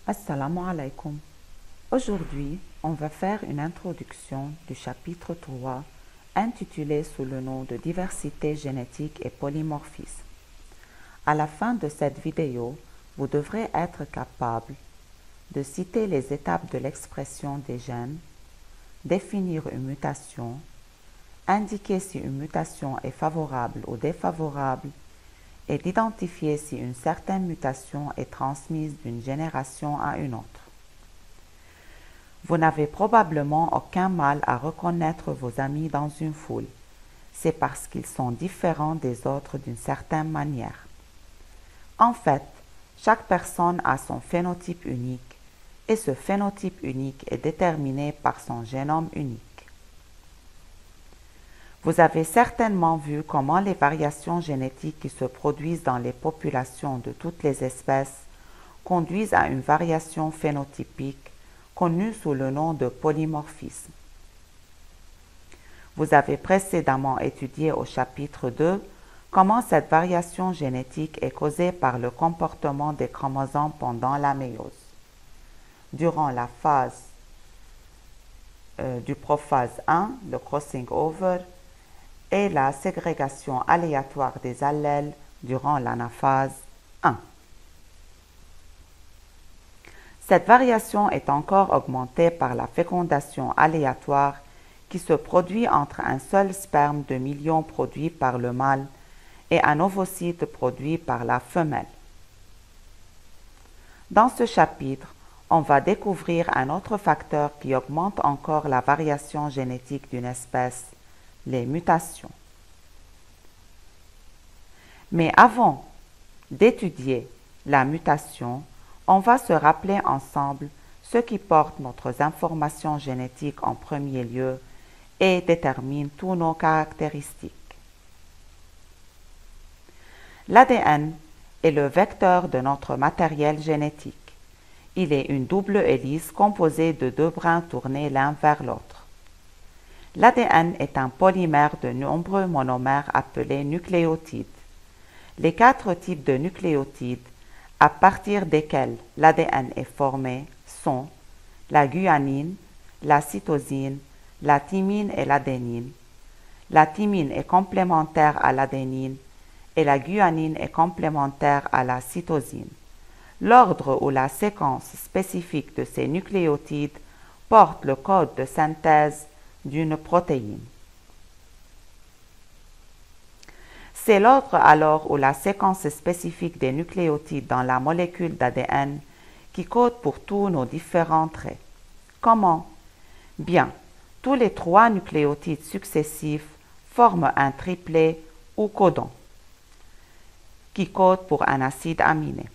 Assalamu alaikum. Aujourd'hui, on va faire une introduction du chapitre 3 intitulé sous le nom de diversité génétique et polymorphisme. À la fin de cette vidéo, vous devrez être capable de citer les étapes de l'expression des gènes, définir une mutation, indiquer si une mutation est favorable ou défavorable et d'identifier si une certaine mutation est transmise d'une génération à une autre. Vous n'avez probablement aucun mal à reconnaître vos amis dans une foule. C'est parce qu'ils sont différents des autres d'une certaine manière. En fait, chaque personne a son phénotype unique et ce phénotype unique est déterminé par son génome unique. Vous avez certainement vu comment les variations génétiques qui se produisent dans les populations de toutes les espèces conduisent à une variation phénotypique connue sous le nom de polymorphisme. Vous avez précédemment étudié au chapitre 2 comment cette variation génétique est causée par le comportement des chromosomes pendant la méiose. Durant la phase du prophase 1, le crossing over, et la ségrégation aléatoire des allèles durant l'anaphase 1. Cette variation est encore augmentée par la fécondation aléatoire qui se produit entre un seul sperme de millions produit par le mâle et un ovocyte produit par la femelle. Dans ce chapitre, on va découvrir un autre facteur qui augmente encore la variation génétique d'une espèce, les mutations. Mais avant d'étudier la mutation, on va se rappeler ensemble ce qui porte notre information génétique en premier lieu et détermine tous nos caractéristiques. L'ADN est le vecteur de notre matériel génétique. Il est une double hélice composée de deux brins tournés l'un vers l'autre. L'ADN est un polymère de nombreux monomères appelés nucléotides. Les 4 types de nucléotides à partir desquels l'ADN est formé sont la guanine, la cytosine, la thymine et l'adénine. La thymine est complémentaire à l'adénine et la guanine est complémentaire à la cytosine. L'ordre ou la séquence spécifique de ces nucléotides porte le code de synthèse d'une protéine. C'est l'ordre alors ou la séquence spécifique des nucléotides dans la molécule d'ADN qui code pour tous nos différents traits. Comment? Bien, tous les 3 nucléotides successifs forment un triplet ou codon qui code pour un acide aminé.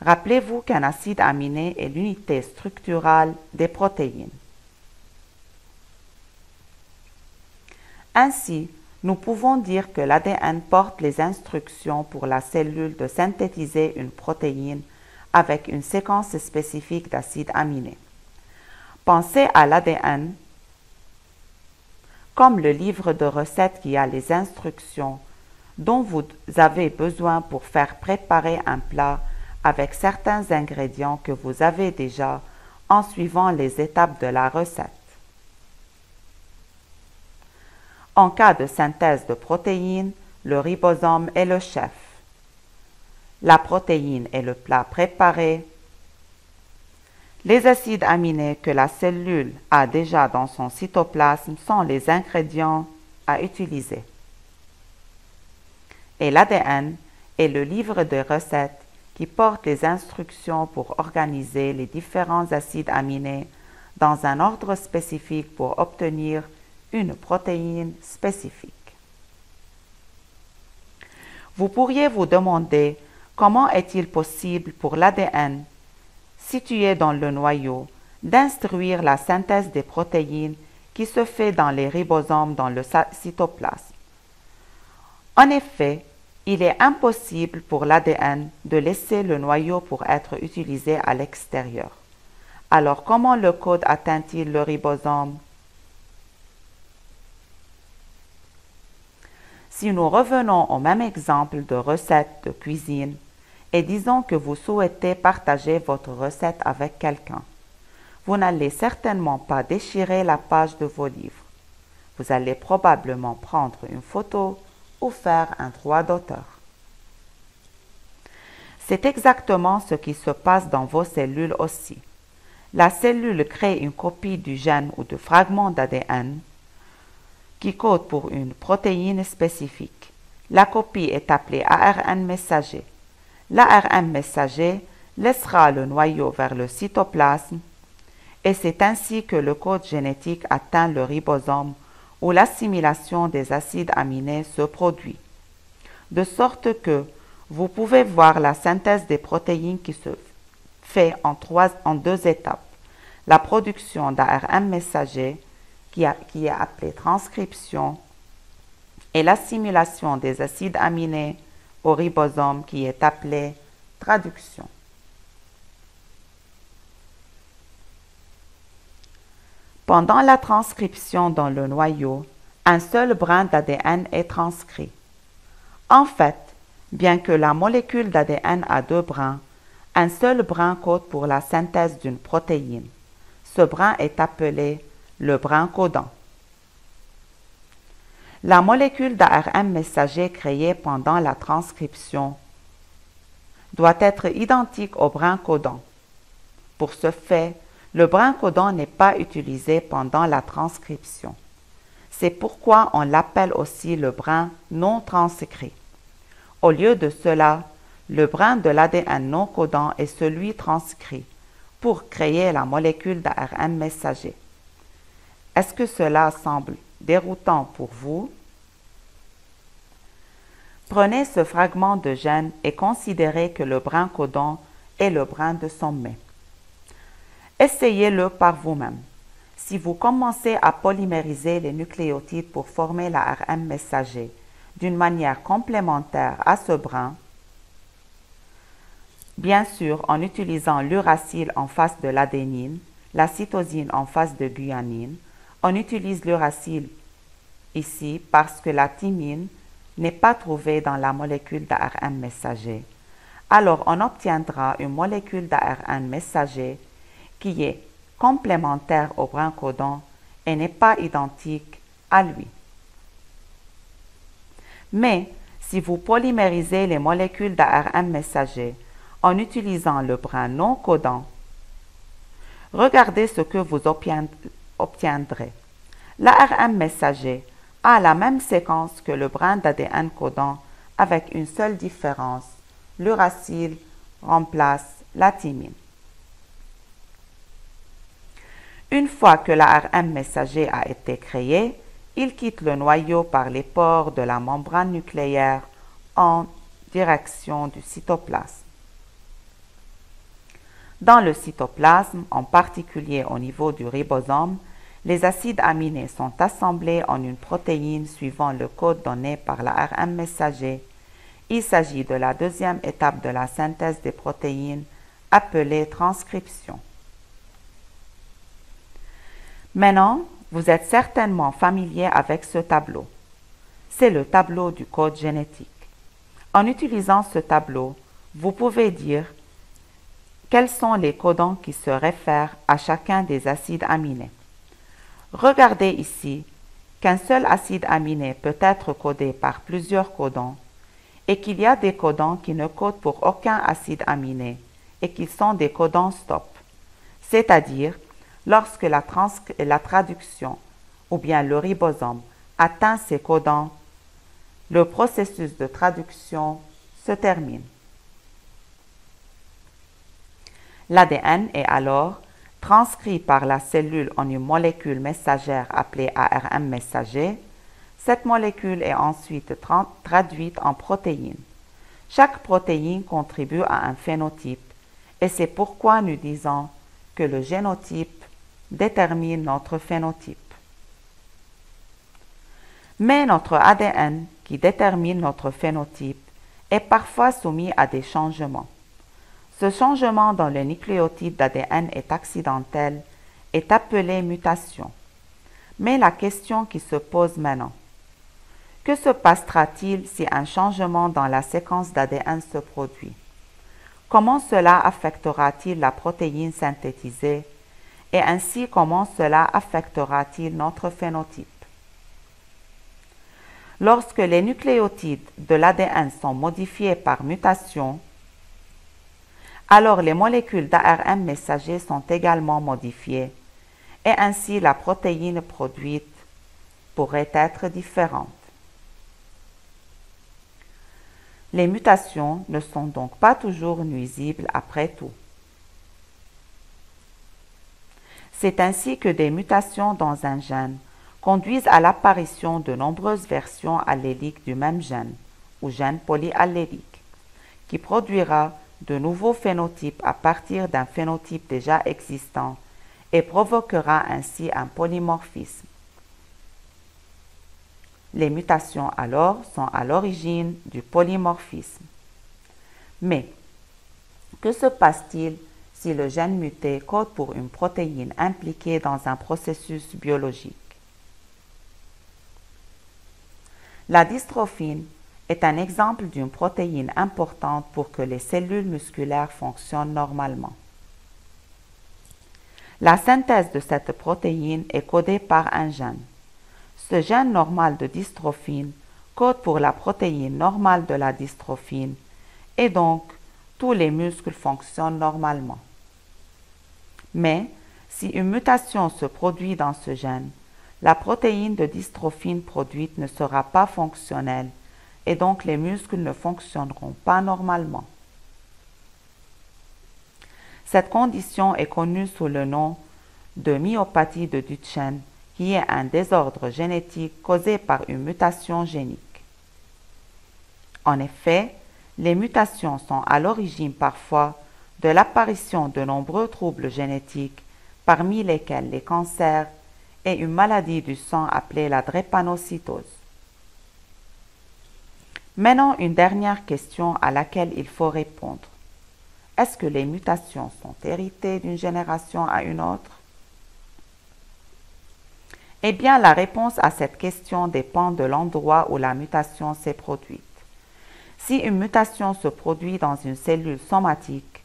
Rappelez-vous qu'un acide aminé est l'unité structurale des protéines. Ainsi, nous pouvons dire que l'ADN porte les instructions pour la cellule de synthétiser une protéine avec une séquence spécifique d'acides aminés. Pensez à l'ADN comme le livre de recettes qui a les instructions dont vous avez besoin pour faire préparer un plat avec certains ingrédients que vous avez déjà en suivant les étapes de la recette. En cas de synthèse de protéines, le ribosome est le chef. La protéine est le plat préparé. Les acides aminés que la cellule a déjà dans son cytoplasme sont les ingrédients à utiliser. Et l'ADN est le livre de recettes qui porte les instructions pour organiser les différents acides aminés dans un ordre spécifique pour obtenir une protéine spécifique. Vous pourriez vous demander comment est-il possible pour l'ADN, situé dans le noyau, d'instruire la synthèse des protéines qui se fait dans les ribosomes dans le cytoplasme. En effet, il est impossible pour l'ADN de laisser le noyau pour être utilisé à l'extérieur. Alors comment le code atteint-il le ribosome? Si nous revenons au même exemple de recette de cuisine et disons que vous souhaitez partager votre recette avec quelqu'un. Vous n'allez certainement pas déchirer la page de vos livres. Vous allez probablement prendre une photo ou faire un droit d'auteur. C'est exactement ce qui se passe dans vos cellules aussi. La cellule crée une copie du gène ou du fragment d'ADN qui code pour une protéine spécifique. La copie est appelée ARN messager. L'ARN messager laissera le noyau vers le cytoplasme et c'est ainsi que le code génétique atteint le ribosome où l'assimilation des acides aminés se produit. De sorte que vous pouvez voir la synthèse des protéines qui se fait en deux étapes. La production d'ARN messager qui est appelée transcription et l'assimilation des acides aminés au ribosome qui est appelée traduction. Pendant la transcription dans le noyau, un seul brin d'ADN est transcrit. En fait, bien que la molécule d'ADN a deux brins, un seul brin code pour la synthèse d'une protéine. Ce brin est appelé le brin codant. La molécule d'ARN messager créée pendant la transcription doit être identique au brin codant. Pour ce fait, le brin codant n'est pas utilisé pendant la transcription. C'est pourquoi on l'appelle aussi le brin non transcrit. Au lieu de cela, le brin de l'ADN non codant est celui transcrit pour créer la molécule d'ARN messager. Est-ce que cela semble déroutant pour vous? Prenez ce fragment de gène et considérez que le brin codant est le brin de sommet. Essayez-le par vous-même. Si vous commencez à polymériser les nucléotides pour former l'ARN messager d'une manière complémentaire à ce brin, bien sûr en utilisant l'uracile en face de l'adénine, la cytosine en face de guanine, on utilise l'uracile ici parce que la thymine n'est pas trouvée dans la molécule d'ARN messager. Alors on obtiendra une molécule d'ARN messager qui est complémentaire au brin codant et n'est pas identique à lui. Mais si vous polymérisez les molécules d'ARN messager en utilisant le brin non codant, regardez ce que vous obtiendrez. L'ARN messager a la même séquence que le brin d'ADN codant avec une seule différence. L'uracile remplace la thymine. Une fois que l'ARN messager a été créé, il quitte le noyau par les pores de la membrane nucléaire en direction du cytoplasme. Dans le cytoplasme, en particulier au niveau du ribosome, les acides aminés sont assemblés en une protéine suivant le code donné par l'ARN messager. Il s'agit de la deuxième étape de la synthèse des protéines appelée transcription. Maintenant, vous êtes certainement familier avec ce tableau. C'est le tableau du code génétique. En utilisant ce tableau, vous pouvez dire quels sont les codons qui se réfèrent à chacun des acides aminés. Regardez ici qu'un seul acide aminé peut être codé par plusieurs codons et qu'il y a des codons qui ne codent pour aucun acide aminé et qui sont des codons stop, c'est-à-dire lorsque la traduction ou bien le ribosome atteint ces codons, le processus de traduction se termine. L'ADN est alors transcrit par la cellule en une molécule messagère appelée ARN messager. Cette molécule est ensuite traduite en protéines. Chaque protéine contribue à un phénotype et c'est pourquoi nous disons que le génotype détermine notre phénotype. Mais notre ADN, qui détermine notre phénotype, est parfois soumis à des changements. Ce changement dans le nucléotide d'ADN est accidentel, est appelé mutation. Mais la question qui se pose maintenant, que se passera-t-il si un changement dans la séquence d'ADN se produit? comment cela affectera-t-il la protéine synthétisée et ainsi comment cela affectera-t-il notre phénotype? Lorsque les nucléotides de l'ADN sont modifiés par mutation, alors les molécules d'ARN messager sont également modifiées et ainsi la protéine produite pourrait être différente. Les mutations ne sont donc pas toujours nuisibles après tout. C'est ainsi que des mutations dans un gène conduisent à l'apparition de nombreuses versions alléliques du même gène, ou gène polyallélique, qui produira de nouveaux phénotypes à partir d'un phénotype déjà existant et provoquera ainsi un polymorphisme. Les mutations alors sont à l'origine du polymorphisme. Mais que se passe-t-il si le gène muté code pour une protéine impliquée dans un processus biologique? La dystrophine est un exemple d'une protéine importante pour que les cellules musculaires fonctionnent normalement. La synthèse de cette protéine est codée par un gène. Ce gène normal de dystrophine code pour la protéine normale de la dystrophine et donc tous les muscles fonctionnent normalement. Mais si une mutation se produit dans ce gène, la protéine de dystrophine produite ne sera pas fonctionnelle et donc les muscles ne fonctionneront pas normalement. Cette condition est connue sous le nom de myopathie de Duchenne, qui est un désordre génétique causé par une mutation génique. En effet, les mutations sont à l'origine parfois de l'apparition de nombreux troubles génétiques, parmi lesquels les cancers et une maladie du sang appelée la drépanocytose. Maintenant, une dernière question à laquelle il faut répondre. Est-ce que les mutations sont héritées d'une génération à une autre? Eh bien, la réponse à cette question dépend de l'endroit où la mutation s'est produite. Si une mutation se produit dans une cellule somatique,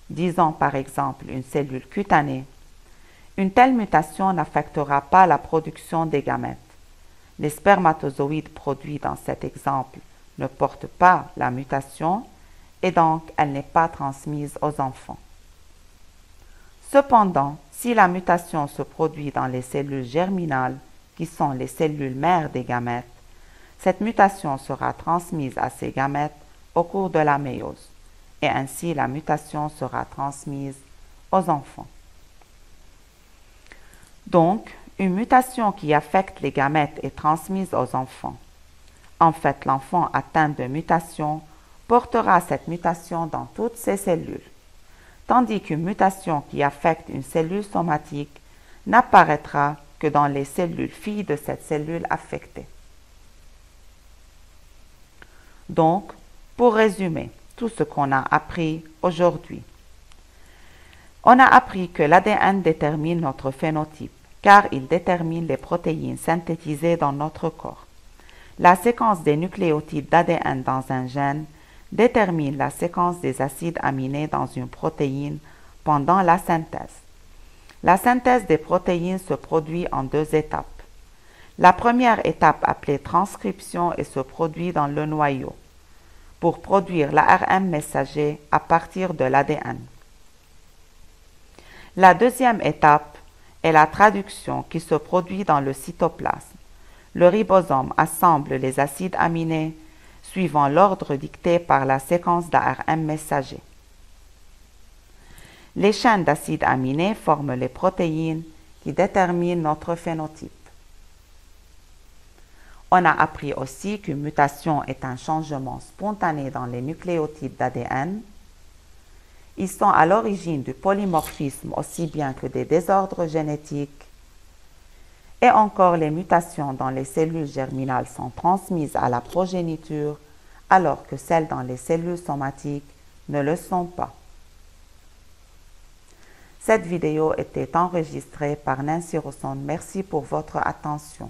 disons par exemple une cellule cutanée, une telle mutation n'affectera pas la production des gamètes. Les spermatozoïdes produits dans cet exemple ne portent pas la mutation et donc elle n'est pas transmise aux enfants. Cependant, si la mutation se produit dans les cellules germinales, qui sont les cellules mères des gamètes, cette mutation sera transmise à ces gamètes au cours de la méiose, et ainsi la mutation sera transmise aux enfants. Donc, une mutation qui affecte les gamètes est transmise aux enfants. En fait, l'enfant atteint de mutation portera cette mutation dans toutes ses cellules, tandis qu'une mutation qui affecte une cellule somatique n'apparaîtra que dans les cellules filles de cette cellule affectée. Donc, pour résumer tout ce qu'on a appris aujourd'hui, on a appris que l'ADN détermine notre phénotype, car il détermine les protéines synthétisées dans notre corps. La séquence des nucléotides d'ADN dans un gène détermine la séquence des acides aminés dans une protéine pendant la synthèse. La synthèse des protéines se produit en deux étapes. La première étape, appelée transcription, se produit dans le noyau pour produire l'ARN messager à partir de l'ADN. La deuxième étape est la traduction qui se produit dans le cytoplasme. Le ribosome assemble les acides aminés suivant l'ordre dicté par la séquence d'ARN messager. Les chaînes d'acides aminés forment les protéines qui déterminent notre phénotype. On a appris aussi qu'une mutation est un changement spontané dans les nucléotides d'ADN. Ils sont à l'origine du polymorphisme aussi bien que des désordres génétiques. Et encore, les mutations dans les cellules germinales sont transmises à la progéniture, alors que celles dans les cellules somatiques ne le sont pas. Cette vidéo était enregistrée par Nancy Rosson. Merci pour votre attention.